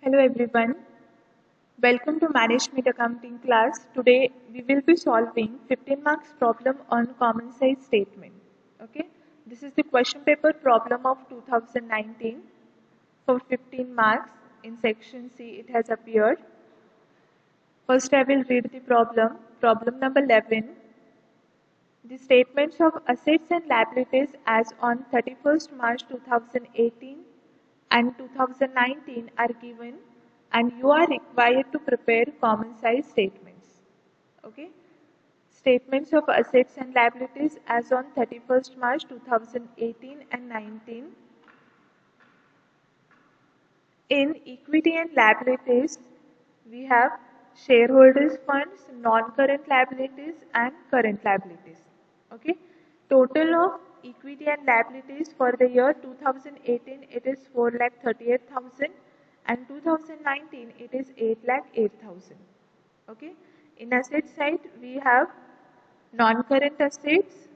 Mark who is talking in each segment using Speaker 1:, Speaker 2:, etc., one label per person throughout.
Speaker 1: Hello everyone, welcome to Management Accounting class. Today we will be solving 15 marks problem on common size statement. Okay, this is the question paper problem of 2019 for 15 marks. In section C it has appeared. First I will read the problem. Problem number 11. The statements of assets and liabilities as on 31st March 2018 and 2019 are given and you are required to prepare common size statements. Okay. Statements of assets and liabilities as on 31st March 2018 and 19. In equity and liabilities, we have shareholders funds, non-current liabilities and current liabilities. Okay. Total of equity and liabilities for the year 2018 it is 4,38,000 and 2019 it is 8,08,000. Okay. In asset side we have non-current assets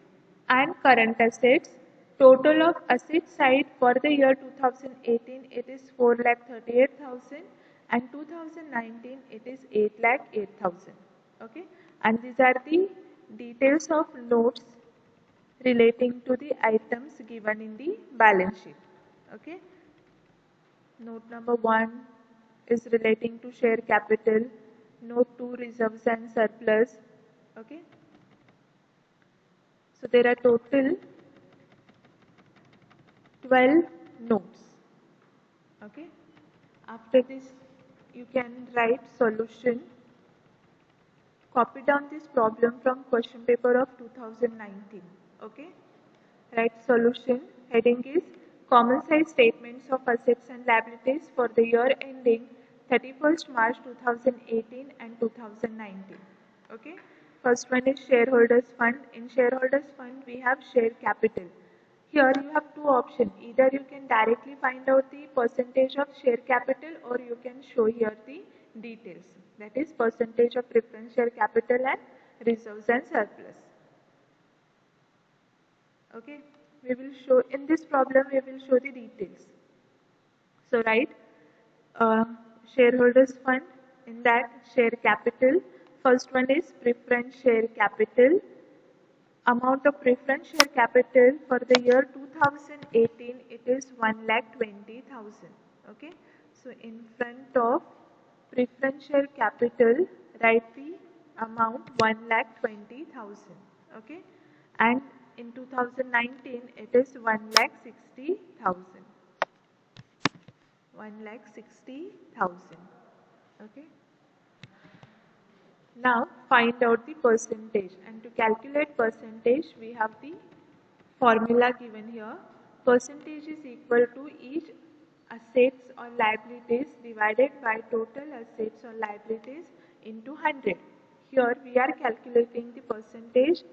Speaker 1: and current assets. Total of asset side for the year 2018 it is 4,38,000 and 2019 it is 8,08,000. Okay, and these are the details of notes relating to the items given in the balance sheet. Okay, note number 1 is relating to share capital. Note 2 reserves and surplus. Okay, so there are total 12 notes. Okay, after this you can write solution. Copy down this problem from question paper of 2019. Okay, write solution. Heading is common size statements of assets and liabilities for the year ending 31st March 2018 and 2019. Okay, first one is shareholders fund. In shareholders fund we have share capital. Here you have two options. Either you can directly find out the percentage of share capital or you can show here the details. That is percentage of preference share capital and reserves and surplus. Okay, we will show in this problem we will show the details. So write shareholders fund. In that share capital, first one is preference share capital. Amount of preference share capital for the year 2018 it is 1,20,000. Okay, so in front of preference share capital write the amount 1,20,000. Okay, and in 2019 it is 1,60,000. 1,60,000. Okay. Now find out the percentage, and to calculate percentage we have the formula given here. Percentage is equal to each assets or liabilities divided by total assets or liabilities into 100. Here we are calculating the percentage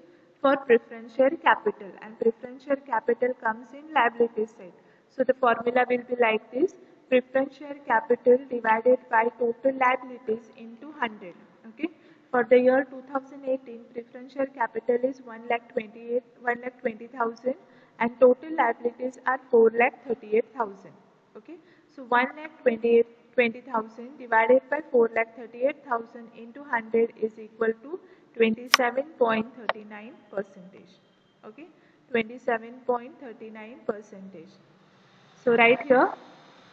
Speaker 1: for preference share capital, and preference share capital comes in liability side. So the formula will be like this: preference share capital divided by total liabilities into 100. Okay. For the year 2018, preference share capital is 1,20,000 and total liabilities are 4,38,000. Okay, so 1,20,000 divided by 4,38,000 into 100 is equal to 27.39%. Okay, 27.39%. So write here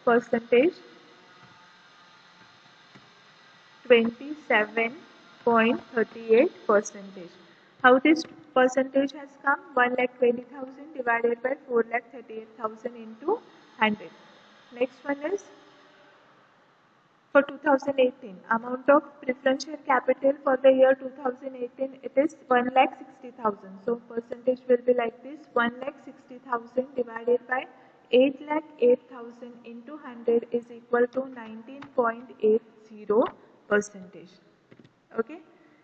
Speaker 1: percentage 27.38%. How this percentage has come? 1,20,000 divided by 4,38,000 into 100. Next one is for 2018. Amount of preference share capital for the year 2018 it is 1,60,000. So percentage will be like this: 1,60,000 divided by 8,08,000 into 100 is equal to 19.80%. Okay.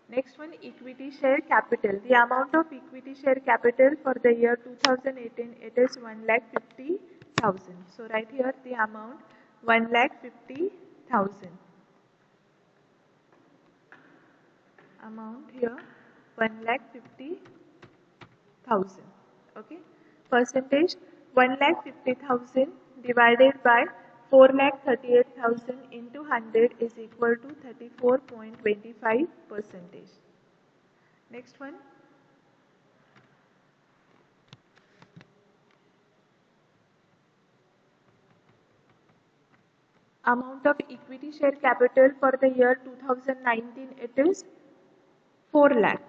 Speaker 1: Next one, equity share capital. The amount of equity share capital for the year 2018 it is 1,50,000. So write here the amount 1,50,000. Amount here 1,50,000. Okay. Percentage 1,50,000 divided by 4,38,000 into 100 is equal to 34.25%. Next one. Amount of equity share capital for the year 2019, it is 4 lakh.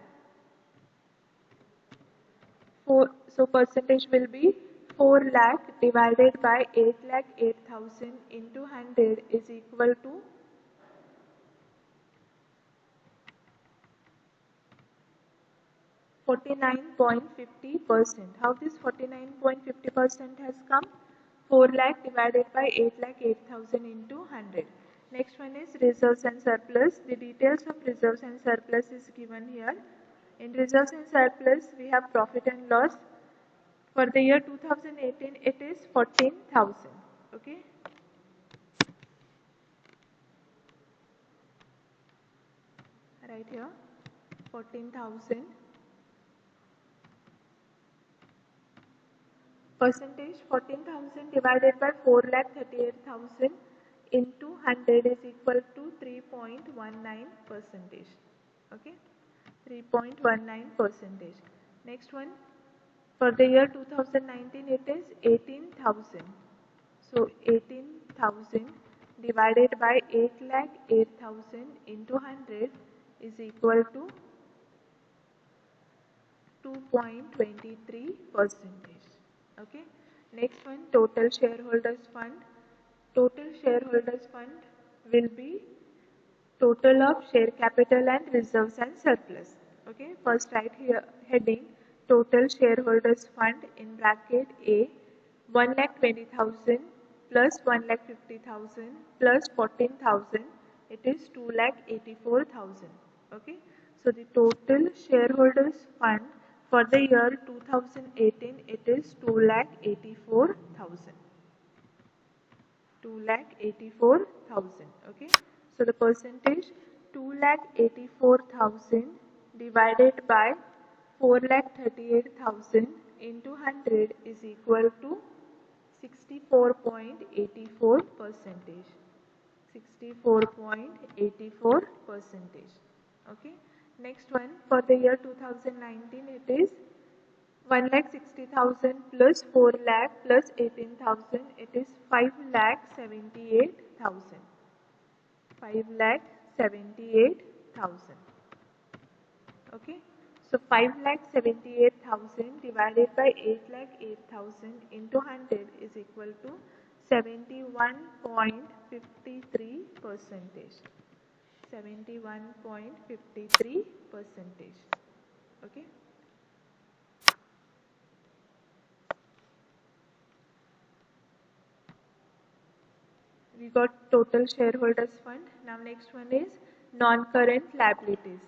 Speaker 1: So percentage will be 4 lakh divided by 8,08,000 into 100 is equal to 49.50%. How this 49.50% has come? 4 lakh divided by 8,08,000 into 100. Next one is reserves and surplus. The details of reserves and surplus is given here. In reserves and surplus, we have profit and loss. For the year 2018, it is 14,000. Okay. Right here, 14,000. Percentage 14,000 divided by 4,38,000 into 100 is equal to 3.19%. Okay, 3.19%. Next one, for the year 2019, it is 18,000. So 18,000 divided by 8,08,000 into 100 is equal to 2.23%. Okay. Next one, total shareholders fund. Total shareholders fund will be total of share capital and reserves and surplus. Okay. First write here heading total shareholders fund in bracket A 1,20,000 plus 1,50,000 plus 14,000. It is 2,84,000. Okay. So the total shareholders fund for the year 2018, it is 2,84,000. 2,84,000. Okay. So the percentage 2,84,000 divided by 4,38,000 into 100 is equal to 64.84%. 64.84%. Okay. Next one, for the year 2019, it is 1,60,000 plus 4 lakh plus 18,000. It is 5,78,000. 5,78,000. Okay. So 5,78,000 divided by 8,08,000 into 100 is equal to 71.53%. 71.53%. Okay. We got total shareholders fund. Now next one is non-current liabilities.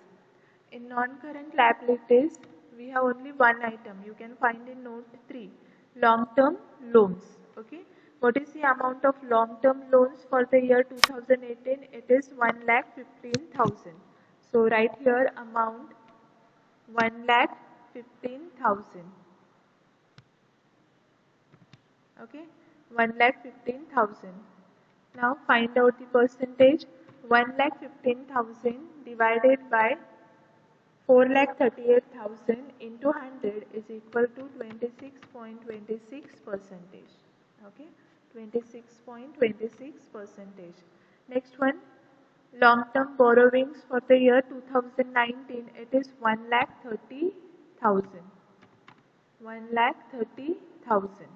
Speaker 1: In non-current liabilities, we have only one item. You can find in note 3, long-term loans. Okay. What is the amount of long-term loans for the year 2018? It is 1,15,000. So write here amount 1,15,000. Okay, 1,15,000. Now find out the percentage. 1,15,000 divided by 4,38,000 into 100 is equal to 26.26%. Okay, 26.26%. Next one, long-term borrowings for the year 2019. It is 1,30,000. 1,30,000.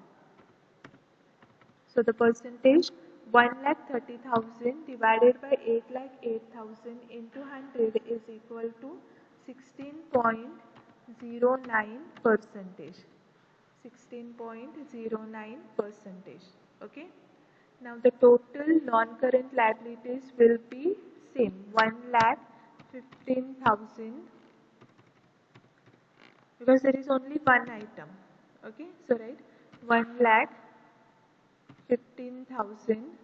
Speaker 1: So the percentage 1,30,000 divided by 8,08,000 into 100 is equal to 16.09%. 16.09%. Okay. Now the total non-current liabilities will be same, 1,15,000, because there is only one item. Okay. So right, 1,15,000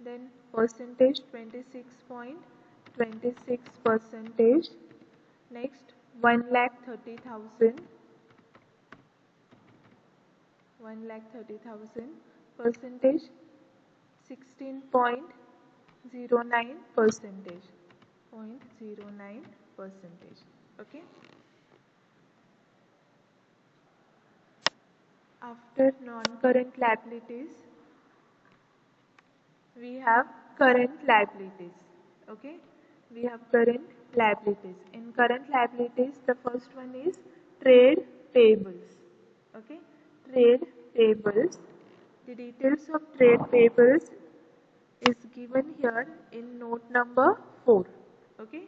Speaker 1: then percentage 26.26%. Next 1,30,000 1,30,000 percentage 16.09 percentage 0.09 percentage. Okay. After non-current liabilities, we have current liabilities. Okay, we have current liabilities. In current liabilities, the first one is trade payables. Okay, trade payables. The details of trade payables is given here in note number 4. Okay,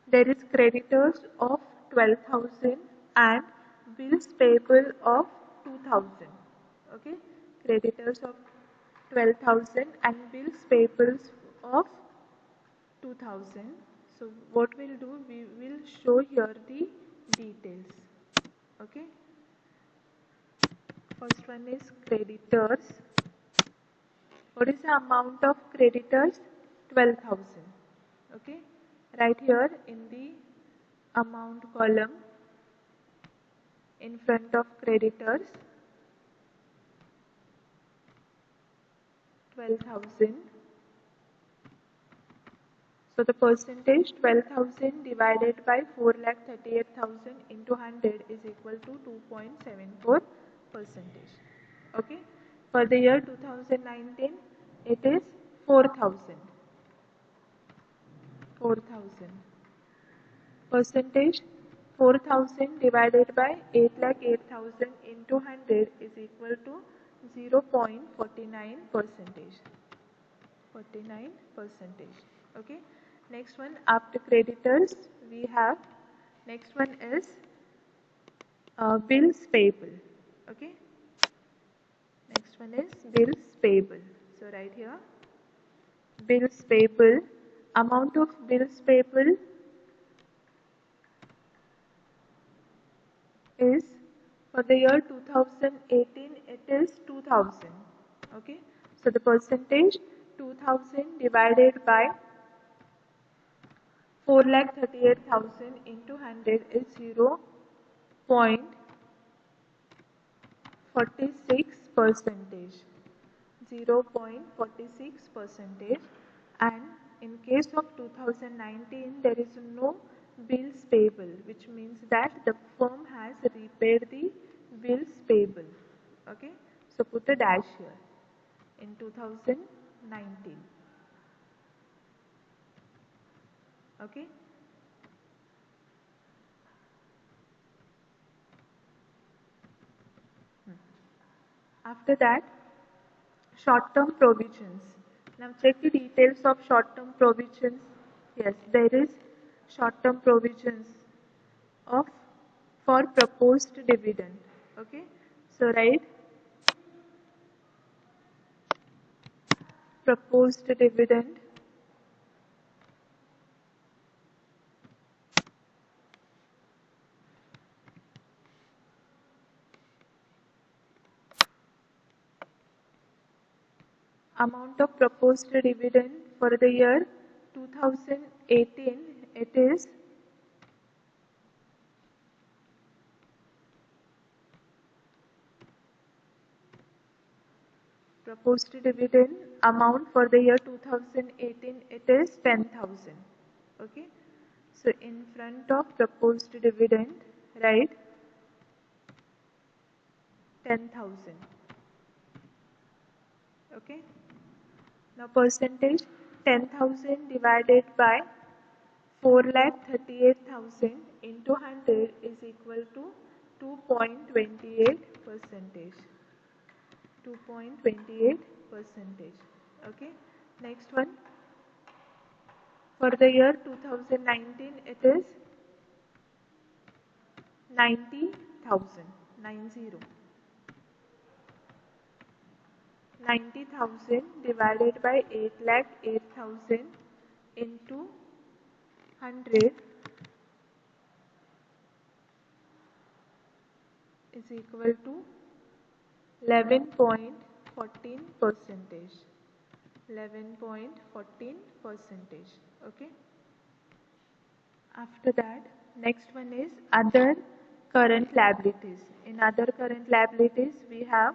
Speaker 1: there is creditors of 12,000 and bills payable of 2,000. Okay, creditors of 12,000 and bills payable of 2,000. So what we'll do, we will show here the details. Okay, first one is creditors. What is the amount of creditors? 12,000. Okay, right here in the amount column in front of creditors, 12,000. So the percentage 12,000 divided by 4,38,000 into 100 is equal to 2.74 percentage. Okay. For the year 2019, it is 4,000. 4,000. Percentage 4,000 divided by 8,08,000 into 100 is equal to 0.49 percentage. 49 percentage. Okay. Next one, after creditors, we have, next one is bills payable. Okay. Next one is bills payable. So right here, bills payable, amount of bills payable is, for the year 2018, it is 2,000. Okay. So the percentage 2,000 divided by 4,38,000 into 100 is 0.46 percentage. 0.46 percentage. And in case of 2019, there is no bills payable, which means that the firm has repaid the bills payable. Okay. So put a dash here in 2019. Okay. After that, short-term provisions. Now check the details of short-term provisions. Yes, there is short-term provisions of for proposed dividend. Okay. So write proposed dividend amount of proposed dividend for the year 2018, it is proposed dividend amount for the year 2018, it is 10,000. Okay. So in front of proposed dividend, write 10,000. Okay. Now percentage 10,000 divided by 4,38,000 into 100 is equal to 2.28 percentage. 2.28 percentage. Okay. Next one. For the year 2019, it is 90,000. 90,000 divided by 8,08,000 into 100 is equal to 11.14 percentage. 11.14 percentage. Okay. After that, next one is other current liabilities. In other current liabilities, we have,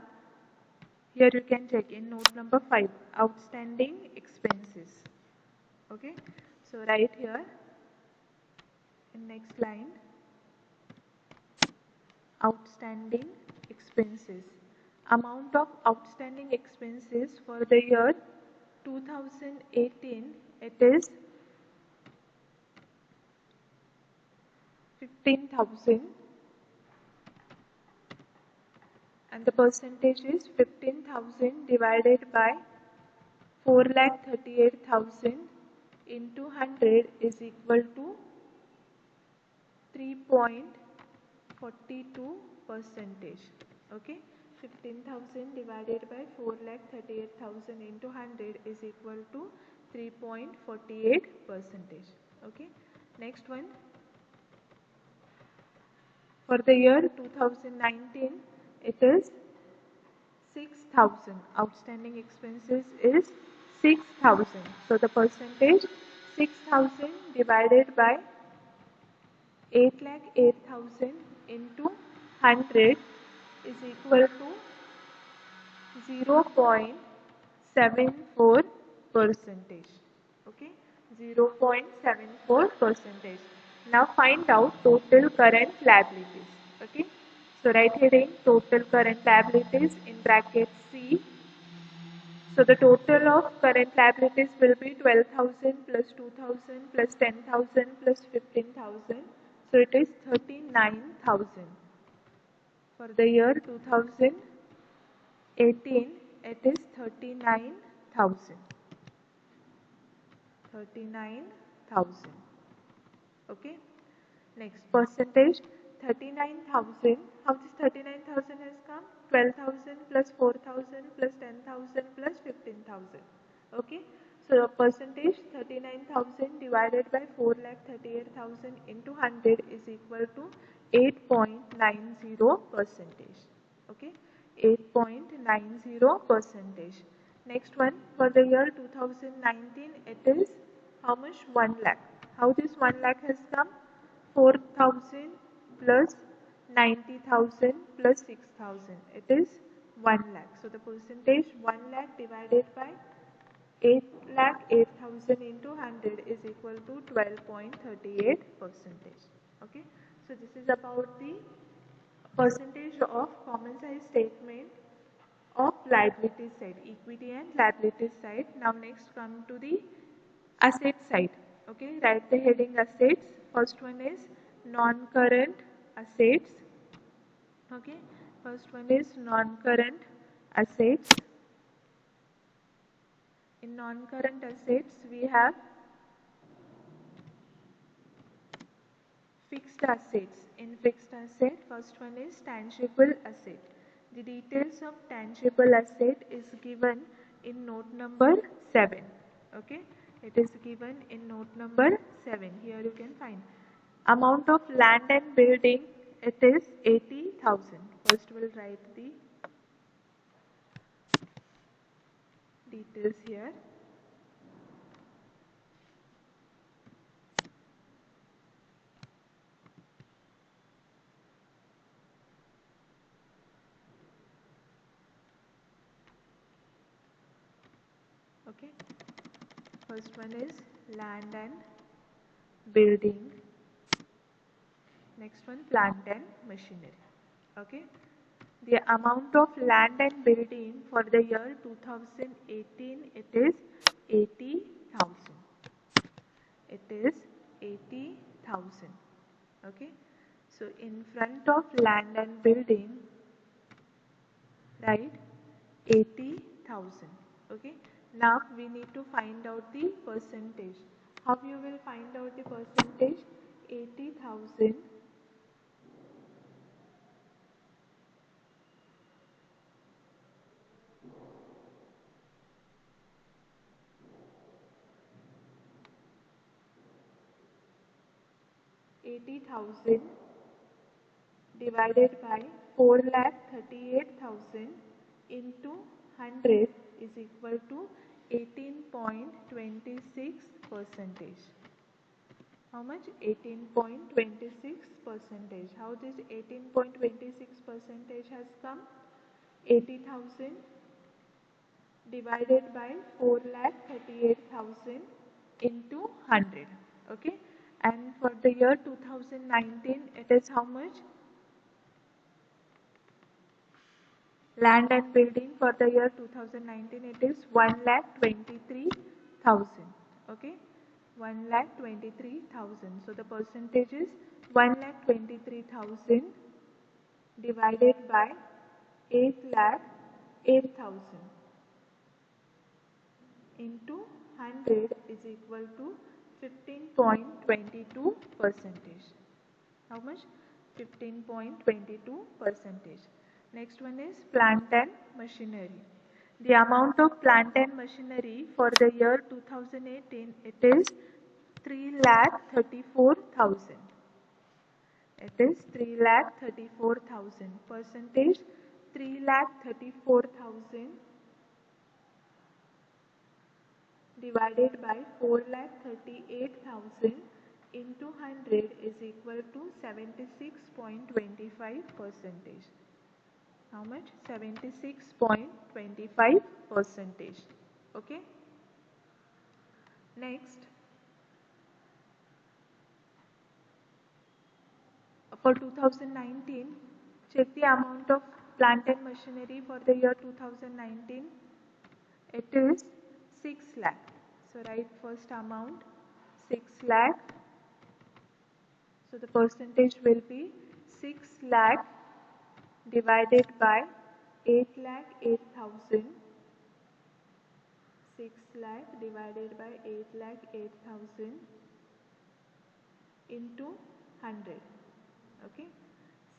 Speaker 1: here you can check in note number 5, outstanding expenses. Okay, so right here in next line, outstanding expenses. Amount of outstanding expenses for the year 2018, it is 15,000 and the percentage is 15,000 divided by 4,38,000 into 100 is equal to 3.42 percentage. Okay, 15,000 divided by 4,38,000 into 100 is equal to 3.48 percentage. Okay, next one. For the year 2019, it is 6,000. Outstanding expenses is 6,000. So the percentage 6,000 divided by 8,08,000 into 100 is equal to 0.74 percentage. Okay, 0.74 percentage. Now find out total current liabilities. Okay, so write heading total current liabilities in bracket C. So the total of current liabilities will be 12,000 plus 2,000 plus 10,000 plus 15,000. So it is 39,000. For the year 2018, it is 39,000. 39,000. Okay. Next percentage 39,000. How this 39,000 has come? 12,000 plus 4,000 plus 10,000 plus 15,000. Okay. So the percentage 39,000 divided by 4,38,000 into 100 is equal to 8.90 percentage. Okay. 8.90 percentage. Next one, for the year 2019, it is how much? 1 lakh. How this 1 lakh has come? 4,000 plus 90,000 plus 6,000. It is 1 lakh. So the percentage 1 lakh divided by 8,08,000 into 100 is equal to 12.38 percentage. Okay. So this is about the percentage of common size statement of liability side, equity and liability side. Now next come to the asset side. Okay, write the heading assets. First one is non-current assets. Okay, first one is non-current assets. In non-current assets we have fixed assets. In fixed asset, first one is tangible asset. The details of tangible asset is given in note number 7. Okay, it is given in note number 7. Here you can find amount of land and building. It is 80,000. First we'll write the details here. Okay, first one is land and building. Next one, plant and machinery. Okay, the amount of land and building for the year 2018, it is 80,000. It is 80,000. Okay, so in front of land and building, right, 80,000. Okay, now we need to find out the percentage. How you will find out the percentage? 80,000 80,000 divided by 4,38,000 into 100 is equal to 18.26 percentage. How much? 18.26 percentage. How this 18.26 percentage has come? 80,000 divided by 4,38,000 into 100. Okay. And for the year 2019, it is how much? Land and building for the year 2019, it is 1,23,000. Okay. 1,23,000. So the percentage is 1,23,000 divided by 8,08,000 into 100 is equal to 15.22 percentage. How much? 15.22 percentage. Next one is plant and machinery. The amount of plant and machinery for the year 2018, it is 3,34,000. It is 3,34,000. Percentage 3,34,000 divided by 4,38,000 into 100 is equal to 76.25 percentage. How much? 76.25 percentage. Okay. Next, for 2019, check the amount of plant and machinery for the year 2019. It is 6 lakh. So write first amount 6 lakh. So the percentage will be 6 lakh divided by 8,08,000. 6 lakh divided by 8,08,000 into 100. Okay.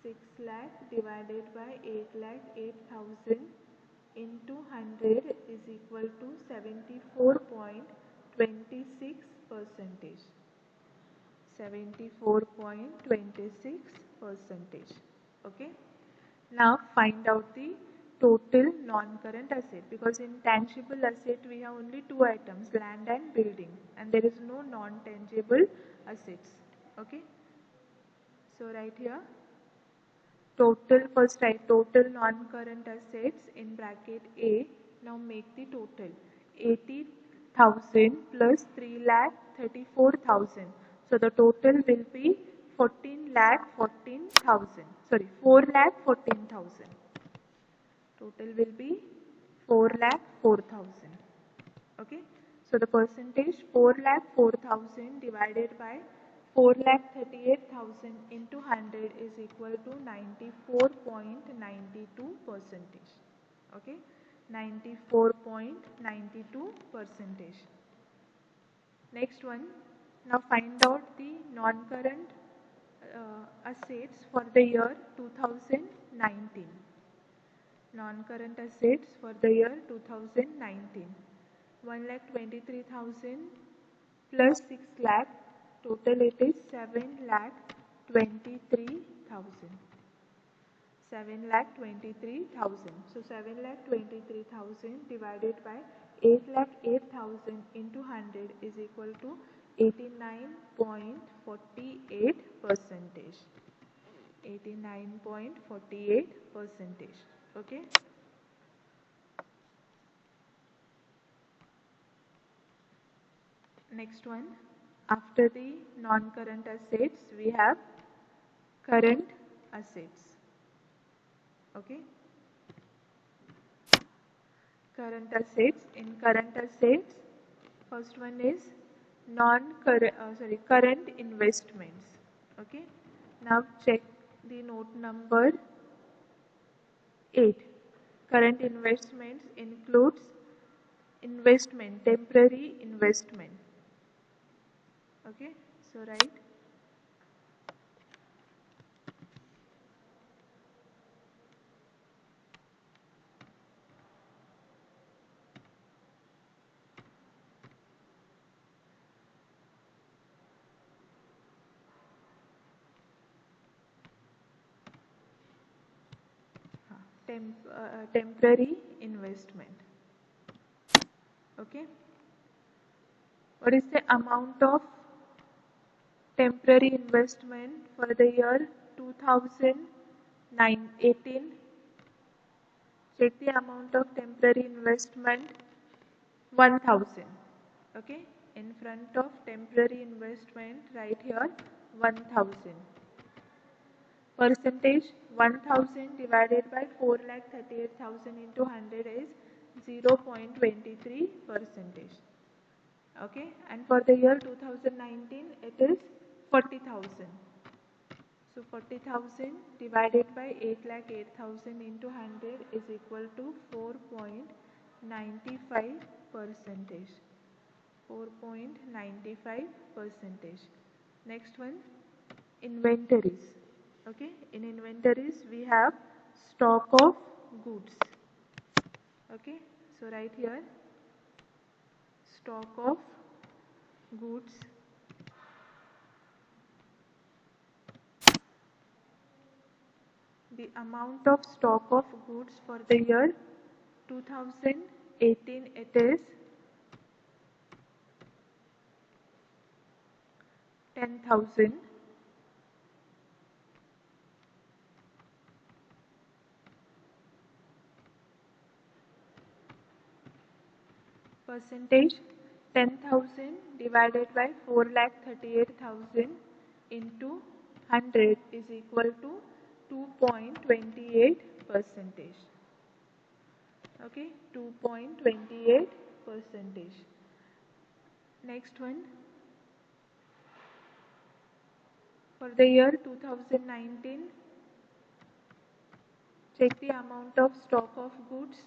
Speaker 1: 6 lakh divided by 8,08,000 into 100 is equal to 74.26 percentage. 74.26 percentage. Okay. Now find out the total non-current asset, because in tangible asset we have only two items, land and building, and there is no non-tangible assets. Okay. So write here total, first write total non-current assets in bracket A. Now make the total 80,000 plus 3,34,000. So the total will be 14,14,000. Sorry, 4,14,000. Total will be 4,04,000. Okay. So the percentage 4,04,000 divided by 4,38,000 into 100 is equal to 94.92 percentage. Okay. 94.92 percentage. Next one. Now find out the non-current assets for the year 2019. Non-current assets for the year 2019. 1,23,000 plus 6 lakh, total it is 7,23,000. 7,23,000. So 7,23,000 divided by 8,08,000 into 100 is equal to 89.48 percentage. 89.48 percentage. Okay. Next one, after the non-current assets, we have current assets. Okay. Current assets. In current assets, first one is current investments. Okay. Now check the note number 8. Current investments includes investment, temporary investment. Okay, so write temporary investment. Okay. What is the amount of temporary investment for the year 2018. Check the amount of temporary investment 1000. Okay, in front of temporary investment right here 1000. Percentage 1000 divided by 4,38,000 into 100 is 0.23 percentage. Okay, and for the year 2019 it is 40,000. So 40,000 divided by 8,08,000 into 100 is equal to 4.95 percentage. 4.95 percentage. Next one, inventories. Okay, in inventories we have stock of goods. Okay, so right here stock of goods. The amount of stock of goods for the year 2018 it is 10,000. Percentage 10,000 divided by 4,38,000 into 100 is equal to 2.28 percentage. Okay, 2.28 percentage. Next one, for the year 2019, check the amount of stock of goods.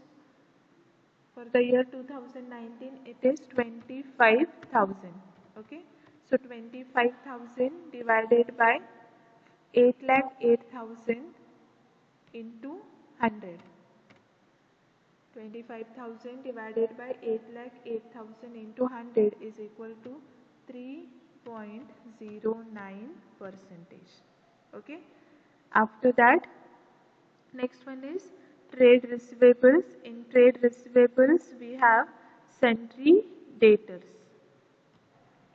Speaker 1: For the year 2019 it is 25,000. Okay, so 25,000 divided by 8,08,000 into 100. 25,000 divided by 8,08,000 into 100 is equal to 3.09 percentage. Okay, after that next one is trade receivables. In trade receivables we have sundry debtors.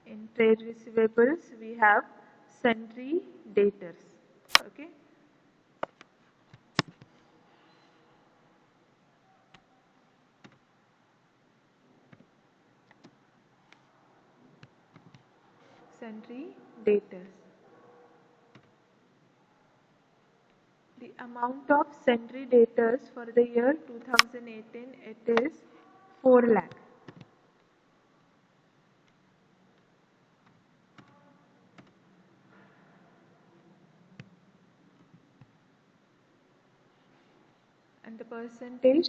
Speaker 1: In trade receivables we have sundry debtors. Okay, sundry debtors. The amount of sundry debtors for the year 2018 it is 4 lakh. And the percentage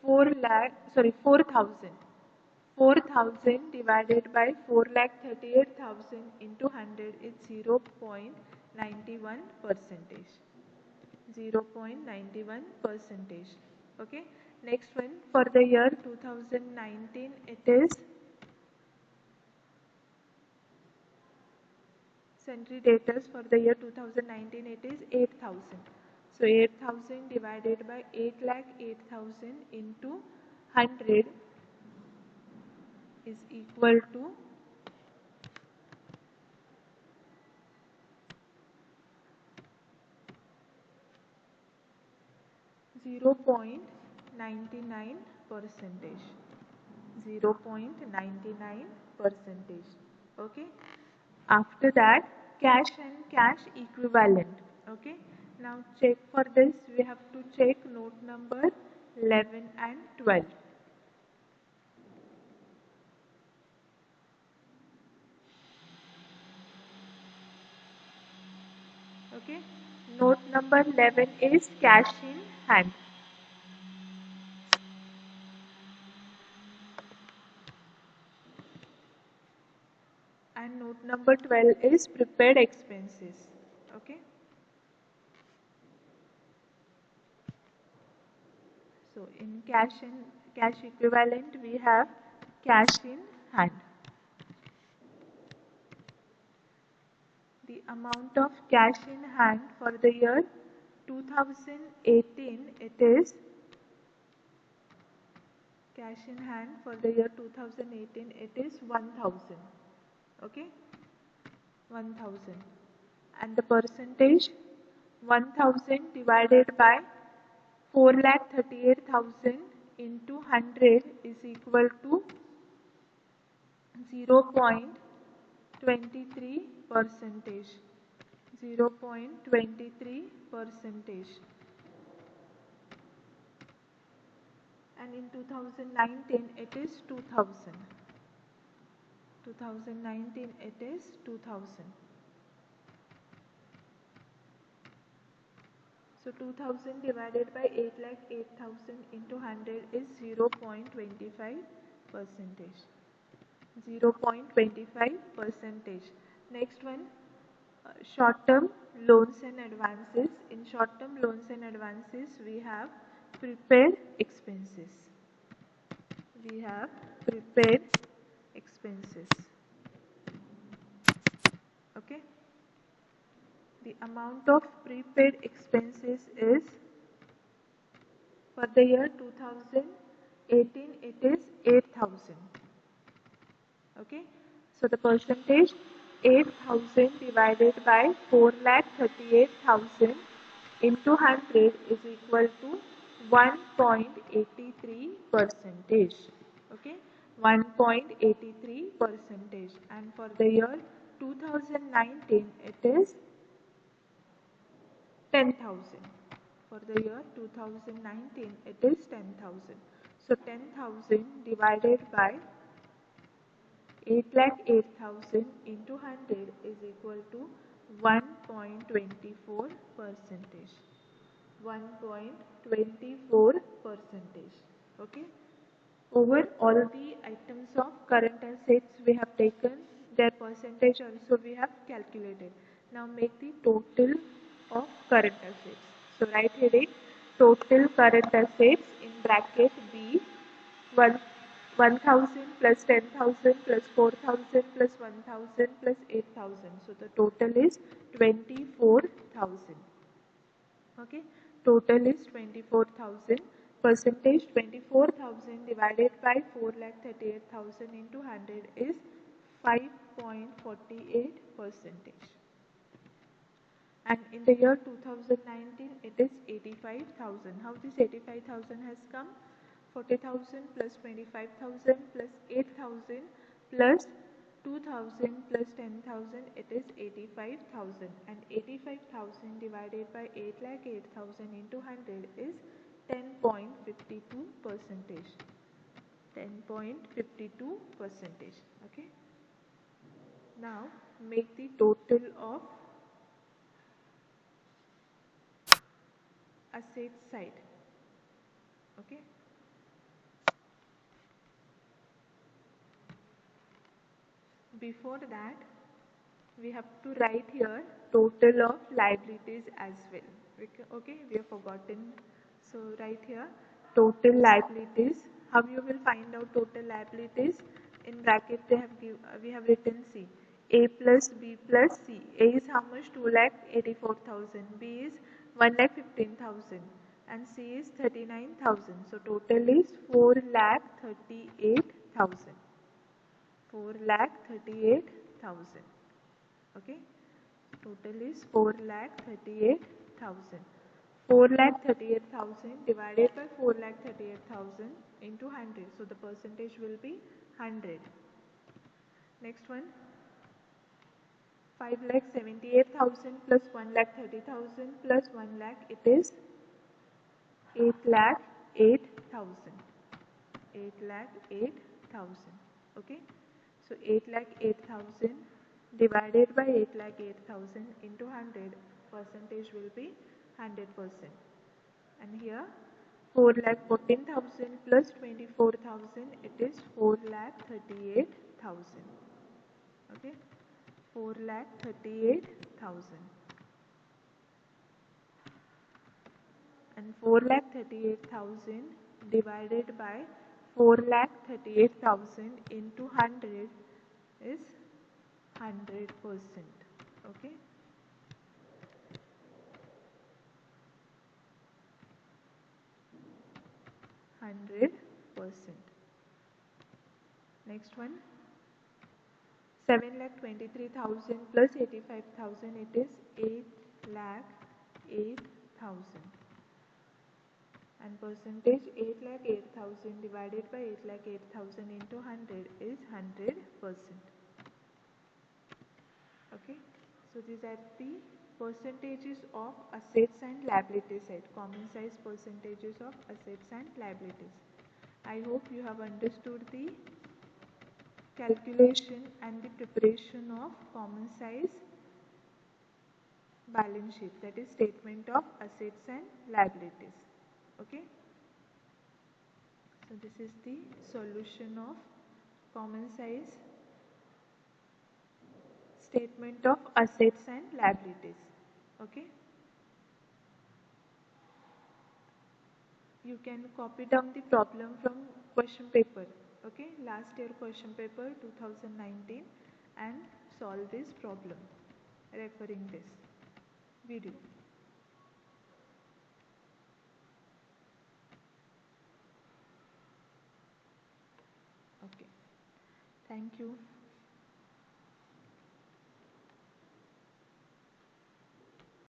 Speaker 1: 4,000. 4,000 divided by 4,38,000 into 100 is 0.91 percentage. 0.91 percentage. Okay, next one, for the year 2019 it is sundry debtors. For the year 2019 it is 8,000. So 8,000 divided by 8,08,000 into 100 is equal to 0.99 percentage. 0.99 percentage. Okay, after that cash and cash equivalent. Okay, now check for this we have to check note number 11 and 12. Okay, note number 11 is cash in hand. And note number 12 is prepaid expenses. Okay, so in cash and cash equivalent we have cash in hand. The amount of cash in hand for the year 2018 it is cash in hand for the year 2018 it is 1,000. Okay, 1000, and the percentage 1000 divided by 4,38,000 into 100 is equal to 0.23 percentage. 0.23 percentage. And in 2019 it is 2000. 2019 it is 2000. So 2000 divided by 8,08,000 into 100 is 0.25 percentage. 0.25 percentage. Next one, short-term loans and advances. In short-term loans and advances, we have prepaid expenses. We have prepaid expenses. Okay. The amount of prepaid expenses is, for the year 2018, it is 8,000. Okay. So the percentage 8,000 divided by 4,38,000 into 100 is equal to 1.83 percentage. Okay, 1.83 percentage. And for the year 2019 it is 10,000. For the year 2019 it is 10,000. So 10,000 divided by 8,08,000 into 100 is equal to 1.24 percentage. 1.24 percentage. Okay. Over all the items of current assets we have taken, their percentage also we have calculated. Now make the total of current assets. So write heading total current assets in bracket B, 1,000 plus 10,000 plus 4,000 plus 1,000 plus 8,000. So the total is 24,000. Okay, total is 24,000. Percentage 24,000 divided by 4,38,000 into 100 is 5.48 percentage. And in the year 2019 it is 85,000. How this 85,000 has come? 40,000 plus 25,000 plus 8,000 plus 2,000 plus 10,000, it is 85,000. And 85,000 divided by 8,08,000 into 100 is 10.52 percentage. 10.52 percentage. Okay. Now make the total of asset side. Okay. Before that, we have to write here total of liabilities as well. Okay, we have forgotten. So write here total liabilities. How you will find out total liabilities? In bracket we have written C. A plus B plus C. A is how much? 2,84,000. B is 1,15,000. And C is 39,000. So total is 4,38,000. 4,38,000. Okay, total is 4,38,000. 4,38,000 divided by 4,38,000 into 100. So the percentage will be 100. Next one, 5,78,000 plus 1,30,000 plus 1 lakh, it is 8,08,000. 8,08,000. Okay. So 8,08,000 divided by 8,08,000 into 100, percentage will be 100%. And here 4,14,000 plus 24,000, it is 4,38,000. Okay, 4,38,000. And 4,38,000 divided by 4,38,000 into 100 is 100%. Okay. %. Next one, 7,23,000 plus 85,000, it is 8,08,000. And percentage 8,08,000 divided by 8,08,000 into 100 is 100%. Okay, so these are the percentages of assets and liabilities side, common size percentages of assets and liabilities. I hope you have understood the calculation and the preparation of common size balance sheet, that is statement of assets and liabilities. Okay, so this is the solution of common size statement of assets and liabilities. Okay, you can copy down the problem from question paper. Okay, last year question paper 2019, and solve this problem referring this video. Okay, thank you.